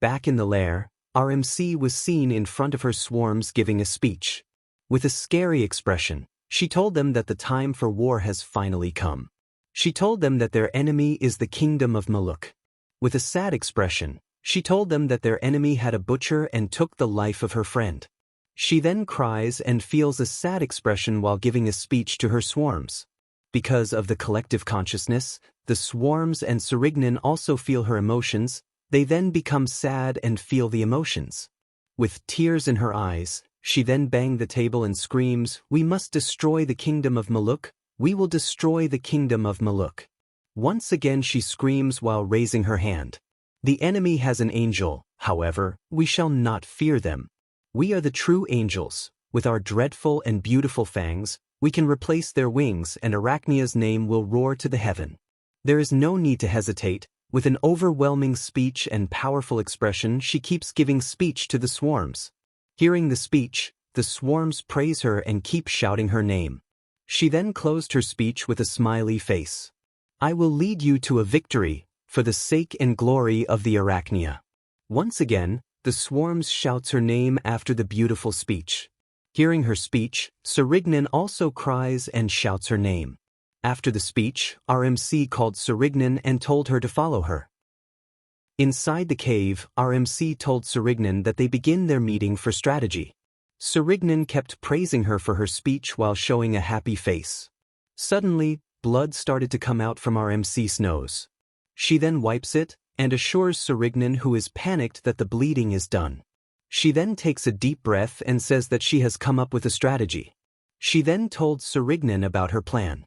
Back in the lair, our MC was seen in front of her swarms giving a speech. With a scary expression, she told them that the time for war has finally come. She told them that their enemy is the kingdom of Maluk. With a sad expression, she told them that their enemy had a butcher and took the life of her friend. She then cries and feels a sad expression while giving a speech to her swarms. Because of the collective consciousness, the swarms and Serignan also feel her emotions. They then become sad and feel the emotions. With tears in her eyes, she then banged the table and screams, "We must destroy the kingdom of Maluk. We will destroy the kingdom of Maluk." Once again she screams while raising her hand. The enemy has an angel, however, we shall not fear them. We are the true angels. With our dreadful and beautiful fangs, we can replace their wings and Arachnia's name will roar to the heaven. There is no need to hesitate. With an overwhelming speech and powerful expression, she keeps giving speech to the swarms. Hearing the speech, the swarms praise her and keep shouting her name. She then closed her speech with a smiley face. "I will lead you to a victory, for the sake and glory of the Arachnia." Once again, the swarms shouts her name after the beautiful speech. Hearing her speech, Serignan also cries and shouts her name. After the speech, our MC called Serignan and told her to follow her. Inside the cave, our MC told Serignan that they begin their meeting for strategy. Serignan kept praising her for her speech while showing a happy face. Suddenly, blood started to come out from our MC's nose. She then wipes it and assures Serignan, who is panicked, that the bleeding is done. She then takes a deep breath and says that she has come up with a strategy. She then told Serignan about her plan.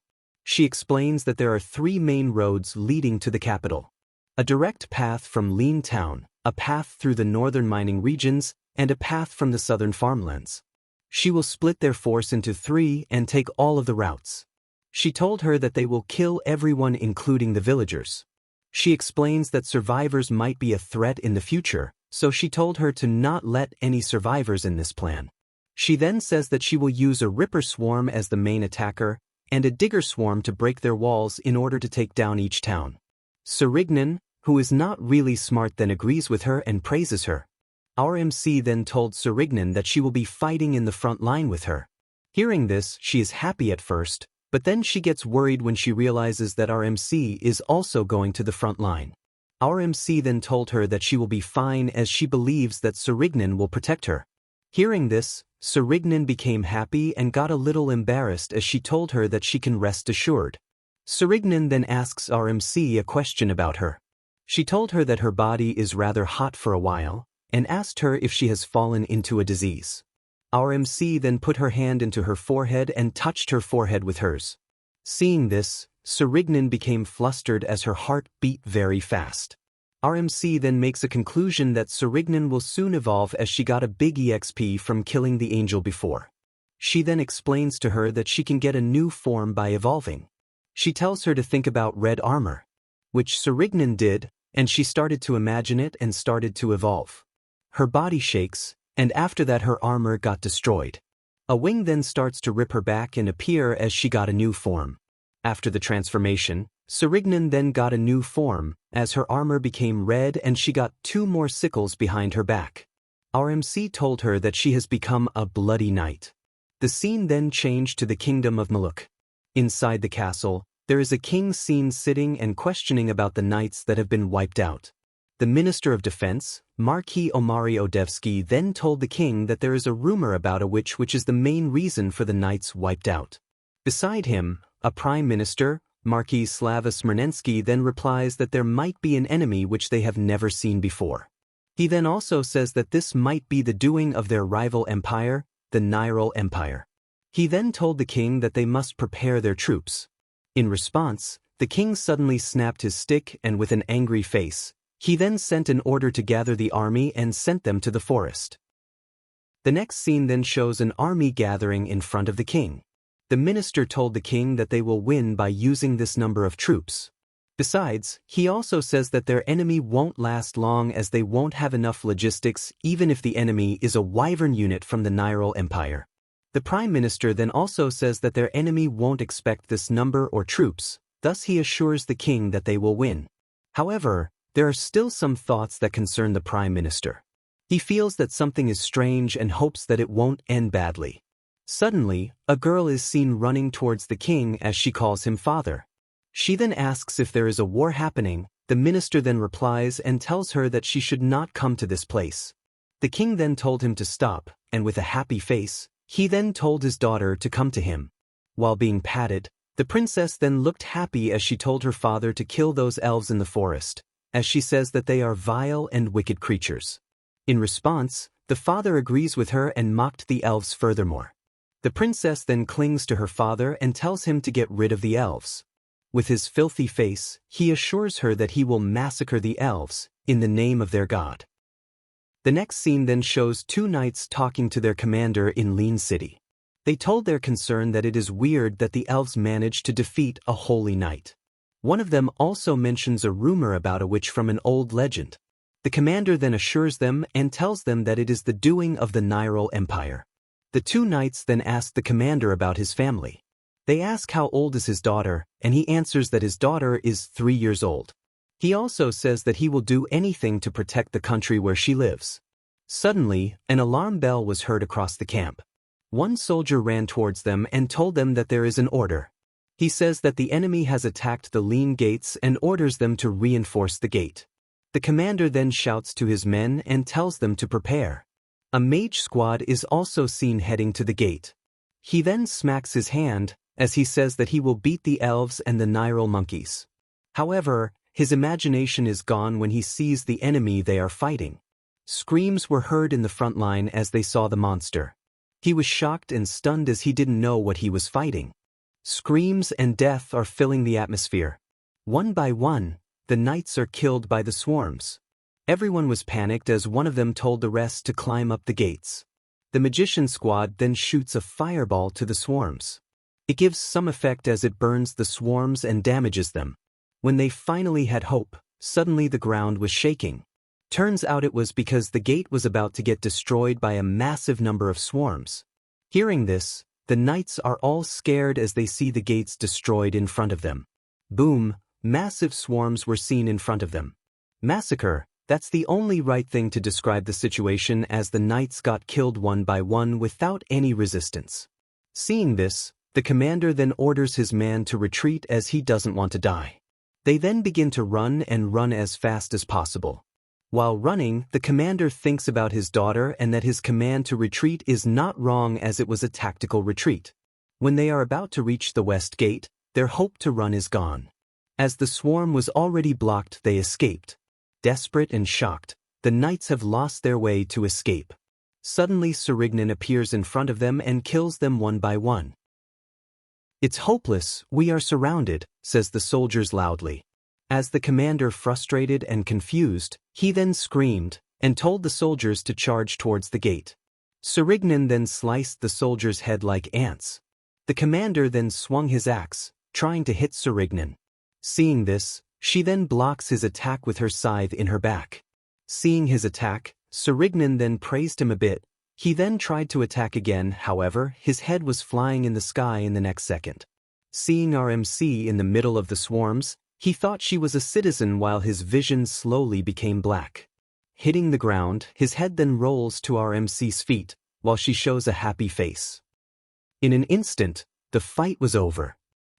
She explains that there are 3 main roads leading to the capital. A direct path from Lean Town, a path through the northern mining regions, and a path from the southern farmlands. She will split their force into 3 and take all of the routes. She told her that they will kill everyone including the villagers. She explains that survivors might be a threat in the future, so she told her to not let any survivors in this plan. She then says that she will use a Ripper Swarm as the main attacker, and a Digger Swarm to break their walls in order to take down each town. Serignan, who is not really smart, then agrees with her and praises her. Our MC then told Serignan that she will be fighting in the front line with her. Hearing this, she is happy at first, but then she gets worried when she realizes that our MC is also going to the front line. Our MC then told her that she will be fine as she believes that Serignan will protect her. Hearing this, Serignan became happy and got a little embarrassed as she told her that she can rest assured. Serignan then asks our MC a question about her. She told her that her body is rather hot for a while, and asked her if she has fallen into a disease. Our MC then put her hand into her forehead and touched her forehead with hers. Seeing this, Serignan became flustered as her heart beat very fast. Our MC then makes a conclusion that Serignan will soon evolve as she got a big EXP from killing the angel before. She then explains to her that she can get a new form by evolving. She tells her to think about red armor, which Serignan did, and she started to imagine it and started to evolve. Her body shakes, and after that her armor got destroyed. A wing then starts to rip her back and appear as she got a new form. After the transformation, Serignan then got a new form, as her armor became red and she got 2 more sickles behind her back. Our MC told her that she has become a bloody knight. The scene then changed to the kingdom of Maluk. Inside the castle, there is a king seen sitting and questioning about the knights that have been wiped out. The Minister of Defense, Marquis Omari Odevsky, then told the king that there is a rumor about a witch which is the main reason for the knights wiped out. Beside him, a Prime Minister, Marquis Slava Smyrnensky, then replies that there might be an enemy which they have never seen before. He then also says that this might be the doing of their rival empire, the Nairal Empire. He then told the king that they must prepare their troops. In response, the king suddenly snapped his stick and with an angry face, he then sent an order to gather the army and sent them to the forest. The next scene then shows an army gathering in front of the king. The minister told the king that they will win by using this number of troops. Besides, he also says that their enemy won't last long as they won't have enough logistics even if the enemy is a wyvern unit from the Nairal Empire. The Prime Minister then also says that their enemy won't expect this number or troops, thus he assures the king that they will win. However, there are still some thoughts that concern the Prime Minister. He feels that something is strange and hopes that it won't end badly. Suddenly, a girl is seen running towards the king as she calls him father. She then asks if there is a war happening. The minister then replies and tells her that she should not come to this place. The king then told him to stop, and with a happy face, he then told his daughter to come to him. While being patted, the princess then looked happy as she told her father to kill those elves in the forest, as she says that they are vile and wicked creatures. In response, the father agrees with her and mocked the elves furthermore. The princess then clings to her father and tells him to get rid of the elves. With his filthy face, he assures her that he will massacre the elves, in the name of their god. The next scene then shows two knights talking to their commander in Lean City. They told their concern that it is weird that the elves managed to defeat a holy knight. One of them also mentions a rumor about a witch from an old legend. The commander then assures them and tells them that it is the doing of the Nyril Empire. The two knights then ask the commander about his family. They ask how old is his daughter, and he answers that his daughter is 3 years old. He also says that he will do anything to protect the country where she lives. Suddenly, an alarm bell was heard across the camp. One soldier ran towards them and told them that there is an order. He says that the enemy has attacked the Lean gates and orders them to reinforce the gate. The commander then shouts to his men and tells them to prepare. A mage squad is also seen heading to the gate. He then smacks his hand, as he says that he will beat the elves and the Nyril monkeys. However, his imagination is gone when he sees the enemy they are fighting. Screams were heard in the front line as they saw the monster. He was shocked and stunned as he didn't know what he was fighting. Screams and death are filling the atmosphere. One by one, the knights are killed by the swarms. Everyone was panicked as one of them told the rest to climb up the gates. The magician squad then shoots a fireball to the swarms. It gives some effect as it burns the swarms and damages them. When they finally had hope, suddenly the ground was shaking. Turns out it was because the gate was about to get destroyed by a massive number of swarms. Hearing this, the knights are all scared as they see the gates destroyed in front of them. Boom, massive swarms were seen in front of them. Massacre, that's the only right thing to describe the situation, as the knights got killed one by one without any resistance. Seeing this, the commander then orders his man to retreat as he doesn't want to die. They then begin to run as fast as possible. While running, the commander thinks about his daughter and that his command to retreat is not wrong as it was a tactical retreat. When they are about to reach the west gate, their hope to run is gone. As the swarm was already blocked, they escaped. Desperate and shocked, the knights have lost their way to escape. Suddenly Serignan appears in front of them and kills them one by one. "It's hopeless, we are surrounded," says the soldiers loudly. As the commander, frustrated and confused, he then screamed and told the soldiers to charge towards the gate. Serignan then sliced the soldiers' head like ants. The commander then swung his axe, trying to hit Serignan. Seeing this, she then blocks his attack with her scythe in her back. Seeing his attack, Serignan then praised him a bit. He then tried to attack again, however, his head was flying in the sky in the next second. Seeing RMC in the middle of the swarms, he thought she was a citizen while his vision slowly became black. Hitting the ground, his head then rolls to RMC's feet, while she shows a happy face. In an instant, the fight was over.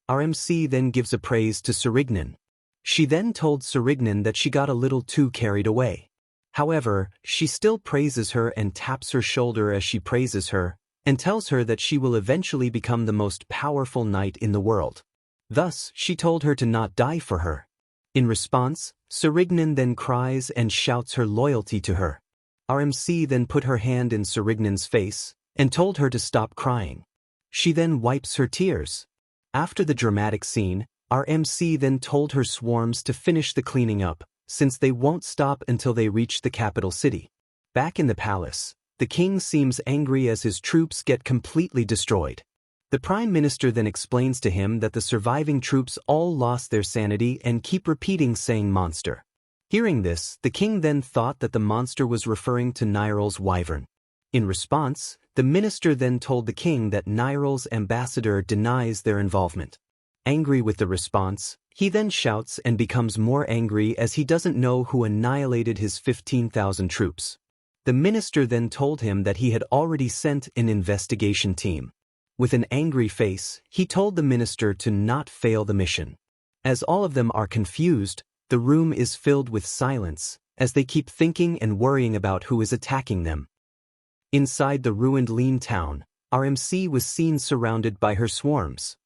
RMC then gives a praise to Serignan. She then told Serignan that she got a little too carried away. However, she still praises her and taps her shoulder as she praises her, and tells her that she will eventually become the most powerful knight in the world. Thus, she told her to not die for her. In response, Serignan then cries and shouts her loyalty to her. RMC then put her hand in Serignan's face, and told her to stop crying. She then wipes her tears. After the dramatic scene, RMC then told her swarms to finish the cleaning up, since they won't stop until they reach the capital city. Back in the palace, the king seems angry as his troops get completely destroyed. The prime minister then explains to him that the surviving troops all lost their sanity and keep repeating saying monster. Hearing this, the king then thought that the monster was referring to Nyril's wyvern. In response, the minister then told the king that Nyril's ambassador denies their involvement. Angry with the response, he then shouts and becomes more angry as he doesn't know who annihilated his 15,000 troops. The minister then told him that he had already sent an investigation team. With an angry face, he told the minister to not fail the mission. As all of them are confused, the room is filled with silence, as they keep thinking and worrying about who is attacking them. Inside the ruined Lean town, our MC was seen surrounded by her swarms.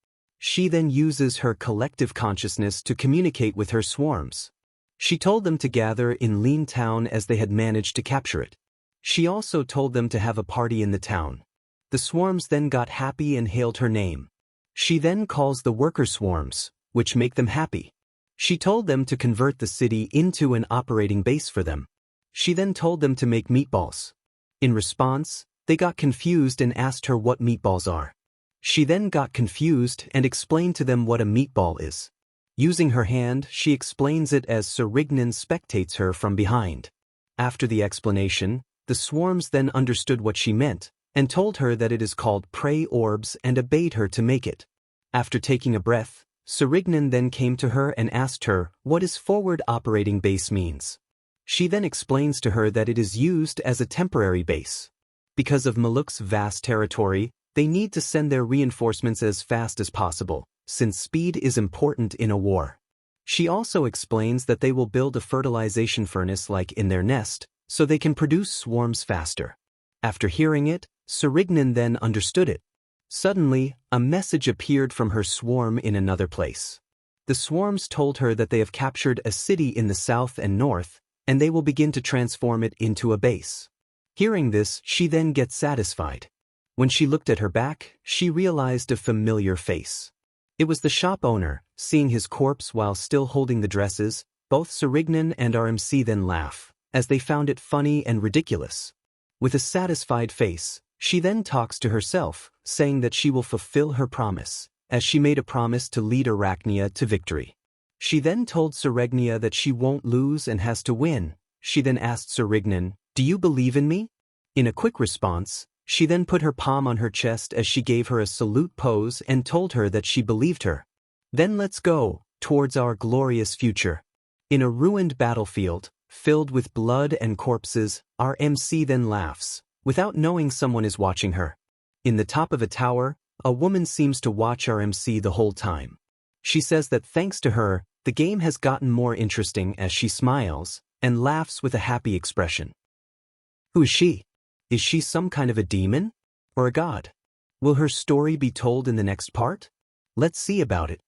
She then uses her collective consciousness to communicate with her swarms. She told them to gather in Lean town as they had managed to capture it. She also told them to have a party in the town. The swarms then got happy and hailed her name. She then calls the worker swarms, which make them happy. She told them to convert the city into an operating base for them. She then told them to make meatballs. In response, they got confused and asked her what meatballs are. She then got confused and explained to them what a meatball is. Using her hand, she explains it as Serignan spectates her from behind. After the explanation, the swarms then understood what she meant, and told her that it is called prey orbs and obeyed her to make it. After taking a breath, Serignan then came to her and asked her what is forward operating base means. She then explains to her that it is used as a temporary base. Because of Maluk's vast territory, they need to send their reinforcements as fast as possible, since speed is important in a war. She also explains that they will build a fertilization furnace like in their nest, so they can produce swarms faster. After hearing it, Serignan then understood it. Suddenly, a message appeared from her swarm in another place. The swarms told her that they have captured a city in the south and north, and they will begin to transform it into a base. Hearing this, she then gets satisfied. When she looked at her back, she realized a familiar face. It was the shop owner. Seeing his corpse while still holding the dresses, both Serignan and our MC then laugh, as they found it funny and ridiculous. With a satisfied face, she then talks to herself, saying that she will fulfill her promise, as she made a promise to lead Arachnia to victory. She then told Serignia that she won't lose and has to win. She then asked Serignan, "Do you believe in me?" In a quick response, she then put her palm on her chest as she gave her a salute pose and told her that she believed her. Then let's go, towards our glorious future. In a ruined battlefield, filled with blood and corpses, our MC then laughs, without knowing someone is watching her. In the top of a tower, a woman seems to watch our MC the whole time. She says that thanks to her, the game has gotten more interesting as she smiles and laughs with a happy expression. Who is she? Is she some kind of a demon? Or a god? Will her story be told in the next part? Let's see about it.